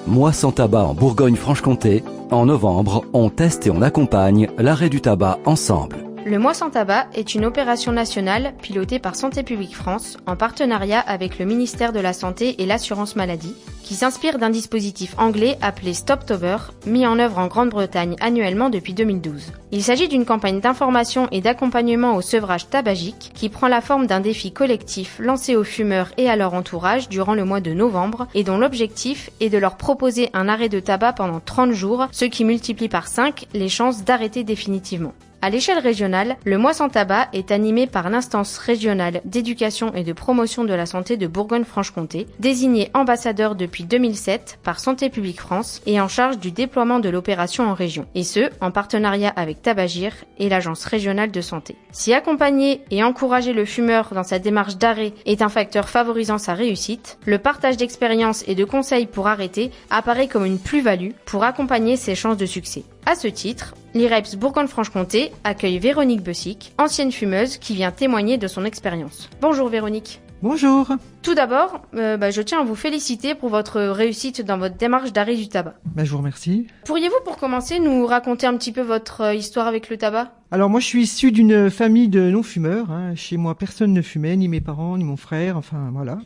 Mois sans tabac en Bourgogne-Franche-Comté. En novembre, on teste et on accompagne l'arrêt du tabac ensemble. Le Mois sans tabac est une opération nationale pilotée par Santé publique France en partenariat avec le ministère de la Santé et l'Assurance maladie, qui s'inspire d'un dispositif anglais appelé Stoptober, mis en œuvre en Grande-Bretagne annuellement depuis 2012. Il s'agit d'une campagne d'information et d'accompagnement au sevrage tabagique qui prend la forme d'un défi collectif lancé aux fumeurs et à leur entourage durant le mois de novembre et dont l'objectif est de leur proposer un arrêt de tabac pendant 30 jours, ce qui multiplie par 5 les chances d'arrêter définitivement. À l'échelle régionale, le Mois sans tabac est animé par l'instance régionale d'éducation et de promotion de la santé de Bourgogne-Franche-Comté, désignée ambassadeur depuis 2007 par Santé publique France et en charge du déploiement de l'opération en région, et ce, en partenariat avec Tabagir et l'agence régionale de santé. Si accompagner et encourager le fumeur dans sa démarche d'arrêt est un facteur favorisant sa réussite, le partage d'expériences et de conseils pour arrêter apparaît comme une plus-value pour accompagner ses chances de succès. À ce titre, l'IREPS Bourgogne-Franche-Comté accueille Véronique Bessic, ancienne fumeuse, qui vient témoigner de son expérience. Bonjour Véronique. Bonjour. Tout d'abord, je tiens à vous féliciter pour votre réussite dans votre démarche d'arrêt du tabac. Je vous remercie. Pourriez-vous, pour commencer, nous raconter un petit peu votre histoire avec le tabac ? Alors moi, je suis issu d'une famille de non-fumeurs. Chez moi, personne ne fumait, ni mes parents, ni mon frère, enfin voilà.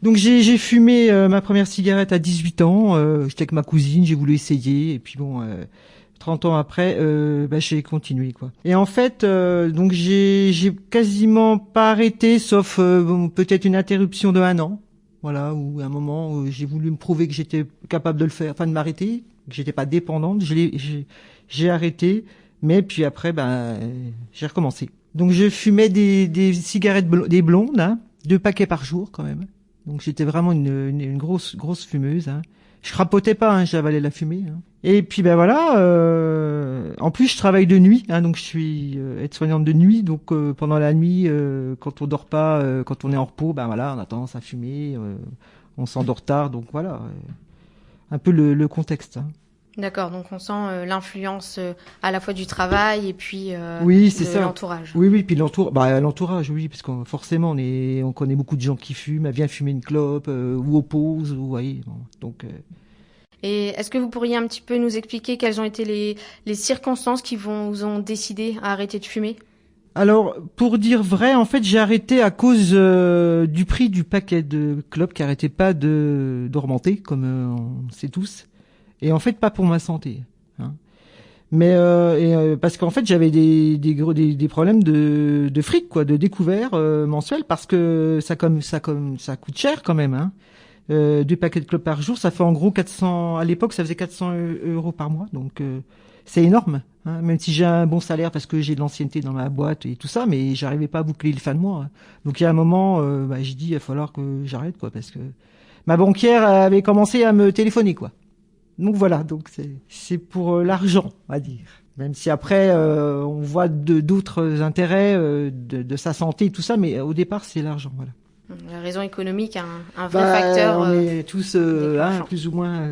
Donc j'ai fumé ma première cigarette à 18 ans. J'étais avec ma cousine, j'ai voulu essayer, et puis 30 ans après, j'ai continué quoi. Et en fait, donc j'ai quasiment pas arrêté, sauf peut-être une interruption de 1 an, voilà, où à un moment où j'ai voulu me prouver que j'étais capable de le faire, enfin de m'arrêter, que j'étais pas dépendante. J'ai arrêté, mais puis après, j'ai recommencé. Donc je fumais des cigarettes des blondes, 2 paquets par jour quand même. Donc j'étais vraiment une grosse fumeuse. Je crapotais pas, j'avalais la fumée. Et puis en plus je travaille de nuit, donc je suis aide-soignante de nuit. Donc pendant la nuit, quand on dort pas, quand on est en repos, on a tendance à fumer, on s'endort tard. Donc voilà, un peu le contexte. D'accord, donc on sent l'influence à la fois du travail et puis oui, c'est ça. L'entourage. Oui, puis l'entourage, oui, parce que forcément on connaît beaucoup de gens qui fument, viennent fumer une clope ou opposent, vous voyez. Donc. Et est-ce que vous pourriez un petit peu nous expliquer quelles ont été les circonstances qui vous ont décidé à arrêter de fumer ? Alors, pour dire vrai, en fait, j'ai arrêté à cause du prix du paquet de clopes qui arrêtait pas d'augmenter, comme on sait tous. Et en fait, pas pour ma santé. Mais parce qu'en fait, j'avais des problèmes de fric, quoi, de découvert mensuel, parce que ça coûte cher quand même. 2 paquets de clopes par jour, ça fait en gros 400. À l'époque, ça faisait 400 € par mois, donc c'est énorme. Même si j'ai un bon salaire parce que j'ai de l'ancienneté dans ma boîte et tout ça, mais j'arrivais pas à boucler le fin de mois. Donc il y a un moment, j'ai dit il va falloir que j'arrête, quoi, parce que ma banquière avait commencé à me téléphoner, quoi. Donc voilà, donc c'est pour l'argent, on va dire. Même si après on voit d'autres intérêts de sa santé et tout ça, mais au départ c'est l'argent, voilà. La raison économique, un vrai facteur. On est tous plus ou moins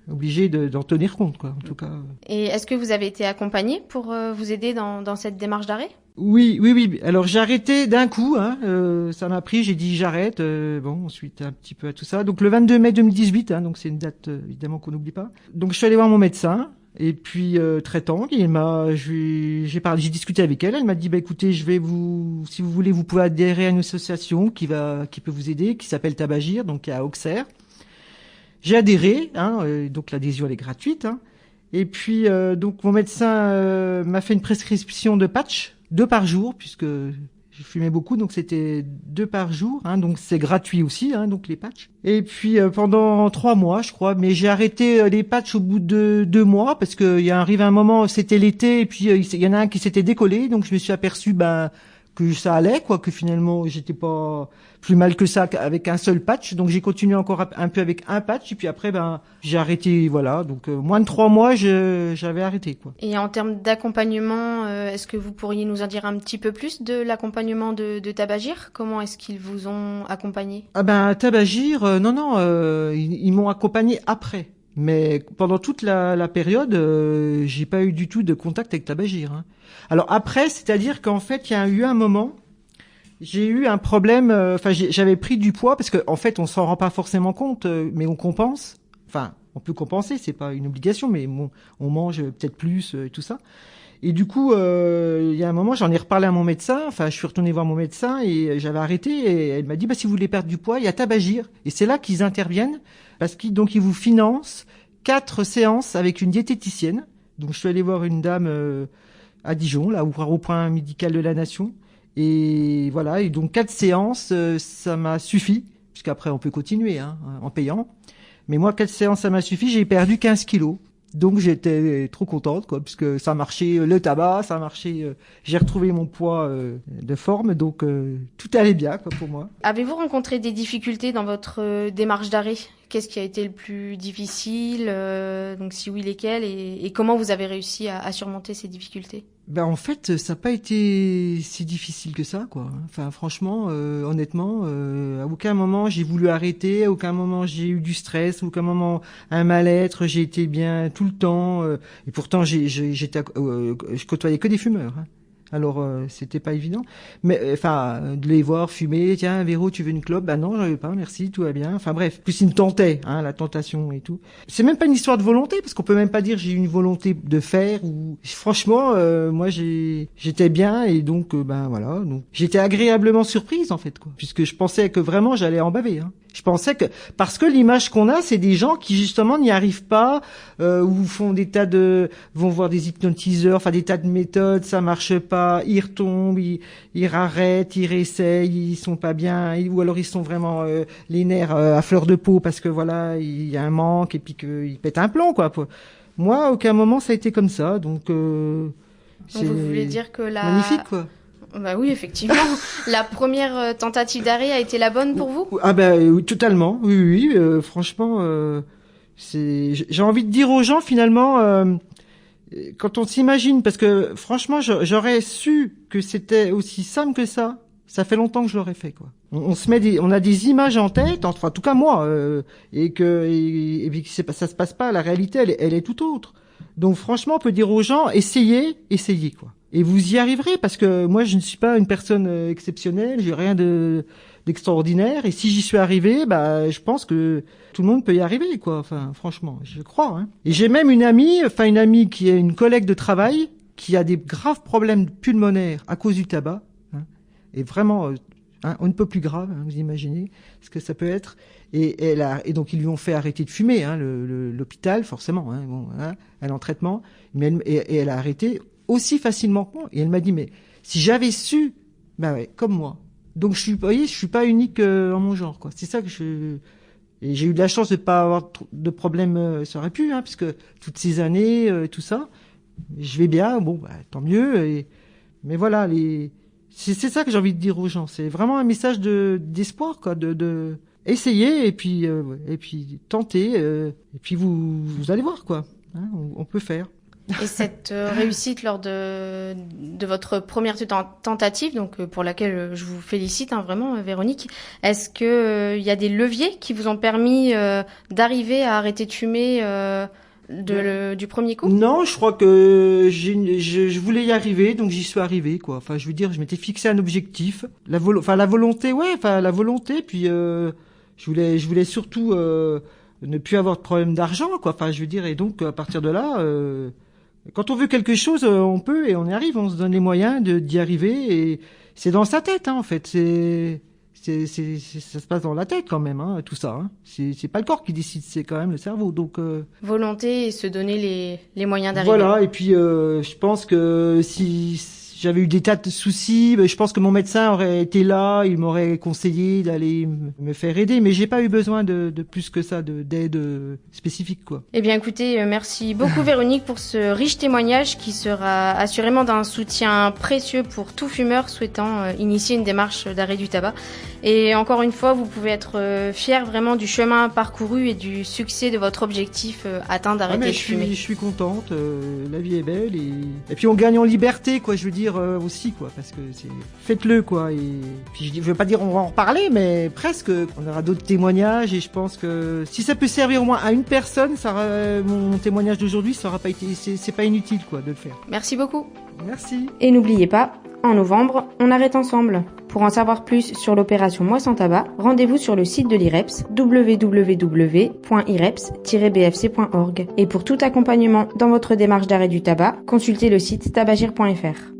obligés d'en tenir compte, quoi, en tout cas. Et est-ce que vous avez été accompagné pour vous aider dans cette démarche d'arrêt ? Oui. Alors j'ai arrêté d'un coup, ça m'a pris, j'ai dit j'arrête. Ensuite un petit peu à tout ça. Donc le 22 mai 2018, donc c'est une date évidemment qu'on n'oublie pas. Donc je suis allé voir mon médecin. Et puis traitant, j'ai discuté avec elle. Elle m'a dit écoutez, si vous voulez, vous pouvez adhérer à une association qui peut vous aider, qui s'appelle Tabagir, donc à Auxerre. J'ai adhéré, donc l'adhésion elle est gratuite. Et puis donc mon médecin m'a fait une prescription de patch, 2 par jour, puisque je fumais beaucoup, donc c'était 2 par jour, donc c'est gratuit aussi, donc les patchs. Et puis pendant 3 mois, je crois, mais j'ai arrêté les patchs au bout de 2 mois parce que il y a arrivé un moment, c'était l'été, et puis il y en a un qui s'était décollé, donc je me suis aperçu que ça allait, quoi, que finalement j'étais pas plus mal que ça avec un seul patch. Donc j'ai continué encore un peu avec un patch, et puis après j'ai arrêté, voilà. Donc moins de 3 mois, j'avais arrêté, quoi. Et en termes d'accompagnement, est-ce que vous pourriez nous en dire un petit peu plus de l'accompagnement de Tabagir ? Comment est-ce qu'ils vous ont accompagné ? Tabagir, ils m'ont accompagné après. Mais pendant toute la période, j'ai pas eu du tout de contact avec Tabagir. Alors après, c'est-à-dire qu'en fait, il y a eu un moment, j'ai eu un problème. J'avais pris du poids parce que en fait, on s'en rend pas forcément compte, mais on compense. Enfin, on peut compenser, c'est pas une obligation, mais bon, on mange peut-être plus et tout ça. Et du coup, il y a un moment, j'en ai reparlé à mon médecin. Enfin, je suis retourné voir mon médecin et j'avais arrêté. Et elle m'a dit, si vous voulez perdre du poids, il y a Tabagir. Et c'est là qu'ils interviennent parce qu'ils vous financent 4 séances avec une diététicienne. Donc, je suis allé voir une dame à Dijon, là, au point médical de la Nation. Et voilà. Et donc 4 séances, ça m'a suffi, puisqu'après on peut continuer en payant. Mais moi, 4 séances, ça m'a suffi. J'ai perdu 15 kilos. Donc j'étais trop contente, quoi, puisque ça marchait, le tabac, ça marchait. J'ai retrouvé mon poids de forme, donc tout allait bien, quoi, pour moi. Avez-vous rencontré des difficultés dans votre démarche d'arrêt ? Qu'est-ce qui a été le plus difficile ? Donc si oui, lesquelles ? Et comment vous avez réussi à surmonter ces difficultés ? En fait, ça n'a pas été si difficile que ça, quoi. Enfin, franchement, honnêtement, à aucun moment j'ai voulu arrêter, à aucun moment j'ai eu du stress, à aucun moment un mal-être. J'ai été bien tout le temps, et pourtant je côtoyais que des fumeurs. Alors c'était pas évident, mais enfin de les voir fumer, tiens Véro, tu veux une clope? Non, j'en veux pas, merci, tout va bien. Enfin bref, plus ils me tentaient, la tentation et tout. C'est même pas une histoire de volonté, parce qu'on peut même pas dire j'ai eu une volonté de faire, ou franchement moi j'étais bien, et donc voilà, donc j'étais agréablement surprise en fait, quoi, puisque je pensais que vraiment j'allais en baver. Je pensais que, parce que l'image qu'on a, c'est des gens qui justement n'y arrivent pas, ou font vont voir des hypnotiseurs, enfin des tas de méthodes, ça marche pas, ils retombent, ils arrêtent, ils réessayent, ils sont pas bien, ou alors ils sont vraiment les nerfs à fleur de peau parce que voilà, il y a un manque et puis qu'ils pètent un plomb, quoi. Moi, à aucun moment ça a été comme ça, donc c'est vous voulez dire que magnifique, quoi. Bah oui, effectivement. La première tentative d'arrêt a été la bonne pour vous ? Oui, totalement. Oui, franchement, j'ai envie de dire aux gens finalement, quand on s'imagine, parce que franchement, j'aurais su que c'était aussi simple que ça. Ça fait longtemps que je l'aurais fait, quoi. On a des images en tête, en tout cas moi, et puis ça se passe pas. La réalité, elle est tout autre. Donc franchement, on peut dire aux gens, essayez, quoi. Et vous y arriverez, parce que moi, je ne suis pas une personne exceptionnelle, j'ai rien d'extraordinaire. Et si j'y suis arrivé, je pense que tout le monde peut y arriver, quoi. Enfin, franchement, je crois. Et j'ai même une amie qui est une collègue de travail, qui a des graves problèmes pulmonaires à cause du tabac. Et vraiment, on ne peut plus grave, vous imaginez ce que ça peut être. Et donc ils lui ont fait arrêter de fumer, l'hôpital, forcément. Elle est en traitement, mais elle a arrêté aussi facilement que moi. Et elle m'a dit, mais si j'avais su, comme moi. Donc je suis pas unique en mon genre, quoi. C'est ça que et j'ai eu de la chance de pas avoir de problème, ça aurait pu, puisque toutes ces années, tout ça, je vais bien, tant mieux. Mais voilà, c'est ça que j'ai envie de dire aux gens. C'est vraiment un message d'espoir, quoi, de essayer et puis tenter, et puis vous allez voir, quoi. On peut faire. Et cette réussite lors de votre première tentative, donc pour laquelle je vous félicite vraiment, Véronique, est-ce que il y a des leviers qui vous ont permis d'arriver à arrêter de fumer du premier coup? Non, je crois que je voulais y arriver, donc j'y suis arrivé, quoi. Enfin, je veux dire, je m'étais fixé un objectif, la volonté, puis je voulais surtout ne plus avoir de problème d'argent, quoi. Enfin, je veux dire, et donc à partir de là, quand on veut quelque chose, on peut et on y arrive, on se donne les moyens d'y arriver, et c'est dans sa tête, en fait. Ça se passe dans la tête quand même, tout ça. C'est pas le corps qui décide, c'est quand même le cerveau. Donc volonté et se donner les moyens d'arriver. Voilà, et puis je pense que si j'avais eu des tas de soucis, je pense que mon médecin aurait été là, il m'aurait conseillé d'aller me faire aider, mais j'ai pas eu besoin de plus que ça, d'aide spécifique, quoi. Eh bien écoutez, merci beaucoup Véronique pour ce riche témoignage qui sera assurément d'un soutien précieux pour tout fumeur souhaitant initier une démarche d'arrêt du tabac. Et encore une fois, vous pouvez être fier vraiment du chemin parcouru et du succès de votre objectif atteint d'arrêter de fumer. Je suis contente, la vie est belle, et puis on gagne en liberté, quoi, je veux dire, aussi, quoi, parce que faites-le, quoi. Et puis je veux pas dire on va en reparler, mais presque, on aura d'autres témoignages, et je pense que si ça peut servir au moins à une personne, mon témoignage d'aujourd'hui, ça aura pas été, c'est pas inutile, quoi, de le faire. Merci beaucoup. Merci. Et n'oubliez pas, en novembre, on arrête ensemble. Pour en savoir plus sur l'opération Moi sans tabac, rendez-vous sur le site de l'IREPS www.ireps-bfc.org. Et pour tout accompagnement dans votre démarche d'arrêt du tabac, consultez le site tabagir.fr.